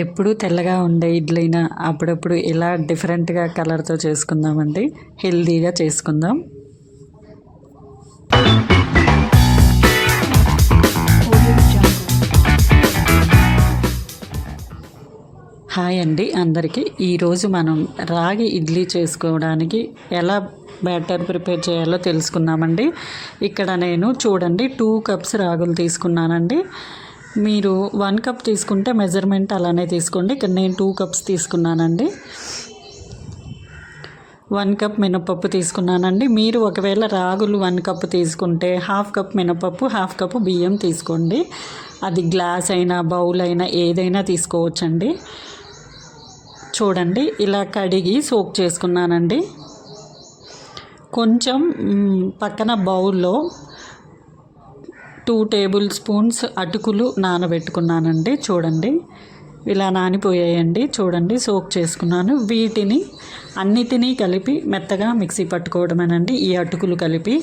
ఎప్పుడూ తెల్లగా ఉండే ఇడ్లీనా అప్పుడప్పుడు ఇలా డిఫరెంట్గా కలర్తో చేసుకుందామండి. హెల్దీగా చేసుకుందాం. హాయ్ అండి అందరికీ. ఈరోజు మనం రాగి ఇడ్లీ చేసుకోవడానికి ఎలా బ్యాటర్ ప్రిపేర్ చేయాలో తెలుసుకుందామండి. ఇక్కడ నేను చూడండి 2 కప్స్ రాగులు తీసుకున్నానండి. మీరు 1 కప్ తీసుకుంటే మెజర్మెంట్ అలానే తీసుకోండి. ఇక్కడ నేను 2 కప్స్ తీసుకున్నానండి. 1 కప్ మినపప్పు తీసుకున్నానండి. మీరు ఒకవేళ రాగులు 1 కప్ తీసుకుంటే 1/2 కప్ మినపప్పు, 1/2 కప్ బియ్యం తీసుకోండి. అది గ్లాస్ అయినా బౌల్ అయినా ఏదైనా తీసుకోవచ్చండి. చూడండి ఇలా కడిగి సోక్ చేసుకున్నానండి. కొంచెం పక్కన బౌల్లో 2 టేబుల్ స్పూన్స్ అటుకులు నానబెట్టుకున్నానండి. చూడండి ఇలా నానిపోయాయండి. చూడండి సోక్ చేసుకున్నాను. వీటిని అన్నిటినీ కలిపి మెత్తగా మిక్సీ పట్టుకోవడమేనండి. ఈ అటుకులు కలిపి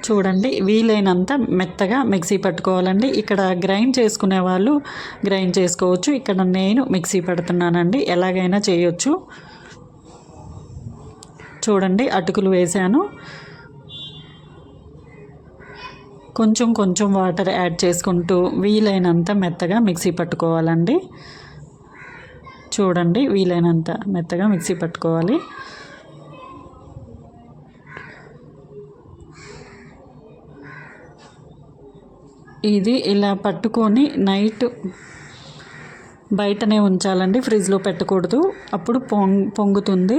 చూడండి వీలైనంత మెత్తగా మిక్సీ పట్టుకోవాలండి. ఇక్కడ గ్రైండ్ చేసుకునే వాళ్ళు గ్రైండ్ చేసుకోవచ్చు. ఇక్కడ నేను మిక్సీ పడుతున్నానండి. ఎలాగైనా చేయొచ్చు. చూడండి అటుకులు వేసాను. కొంచెం కొంచెం వాటర్ యాడ్ చేసుకుంటూ వీలైనంత మెత్తగా మిక్సీ పట్టుకోవాలండి. చూడండి వీలైనంత మెత్తగా మిక్సీ పట్టుకోవాలి. ఇది ఇలా పట్టుకొని నైట్ బయటనే ఉంచాలండి. ఫ్రిడ్జ్లో పెట్టకూడదు. అప్పుడు పొంగుతుంది,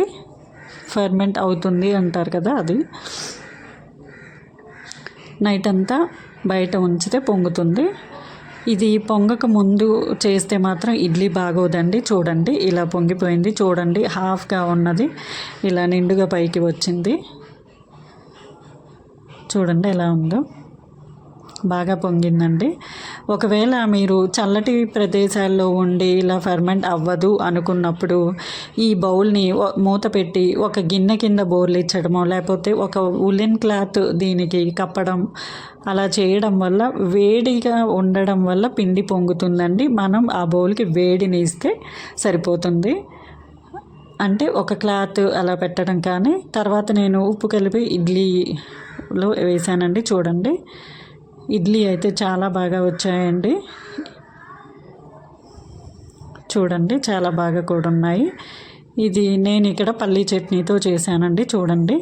ఫర్మెంట్ అవుతుంది అంటారు కదా, అది నైట్ అంతా బయట ఉంచితే పొంగుతుంది. ఇది పొంగక ముందు చేస్తే మాత్రం ఇడ్లీ బాగోదండి. చూడండి ఇలా పొంగిపోయింది. చూడండి హాఫ్గా ఉన్నది ఇలా నిండుగా పైకి వచ్చింది. చూడండి ఎలా ఉందో, బాగా పొంగిందండి. ఒకవేళ మీరు చల్లటి ప్రదేశాల్లో ఉండి ఇలా ఫర్మెంట్ అవ్వదు అనుకున్నప్పుడు ఈ బౌల్ని మూత పెట్టి ఒక గిన్నె కింద బోర్లిచ్చడమో లేకపోతే ఒక ఉలెన్ క్లాత్ దీనికి కప్పడం అలా చేయడం వల్ల వేడిగా ఉండడం వల్ల పిండి పొంగుతుందండి. మనం ఆ బౌల్కి వేడిని ఇస్తే సరిపోతుంది. అంటే ఒక క్లాత్ అలా పెట్టడం కానీ. తర్వాత నేను ఉప్పు కలిపి ఇడ్లీలో వేసానండి. చూడండి ఇడ్లీ అయితే చాలా బాగా వచ్చాయండి. చూడండి చాలా బాగా కూడా ఉన్నాయి. ఇది నేను ఇక్కడ పల్లీ చట్నీతో చేశానండి. చూడండి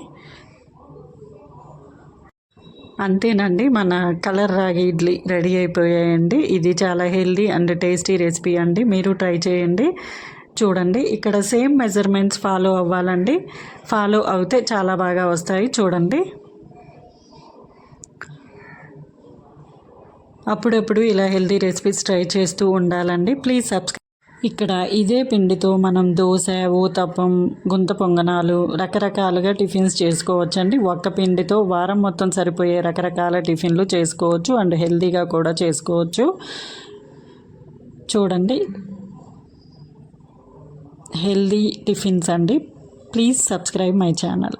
అంతేనండి, మన కలర్ రాగి ఇడ్లీ రెడీ అయిపోయాయండి. ఇది చాలా హెల్దీ అండ్ టేస్టీ రెసిపీ అండి. మీరు ట్రై చేయండి. చూడండి ఇక్కడ సేమ్ మెజర్మెంట్స్ ఫాలో అవ్వాలండి. ఫాలో అవుతే చాలా బాగా వస్తాయి. చూడండి అప్పుడప్పుడు ఇలా హెల్దీ రెసిపీస్ ట్రై చేస్తూ ఉండాలండి. Please subscribe. ఇక్కడ ఇదే పిండితో మనం దోశ, ఊతప్పం, గుంత పొంగనాలు రకరకాలుగా టిఫిన్స్ చేసుకోవచ్చండి. ఒక్క పిండితో వారం మొత్తం సరిపోయే రకరకాల టిఫిన్లు చేసుకోవచ్చు అండ్ హెల్దీగా కూడా చేసుకోవచ్చు. చూడండి హెల్దీ టిఫిన్స్ అండి. Please subscribe my channel.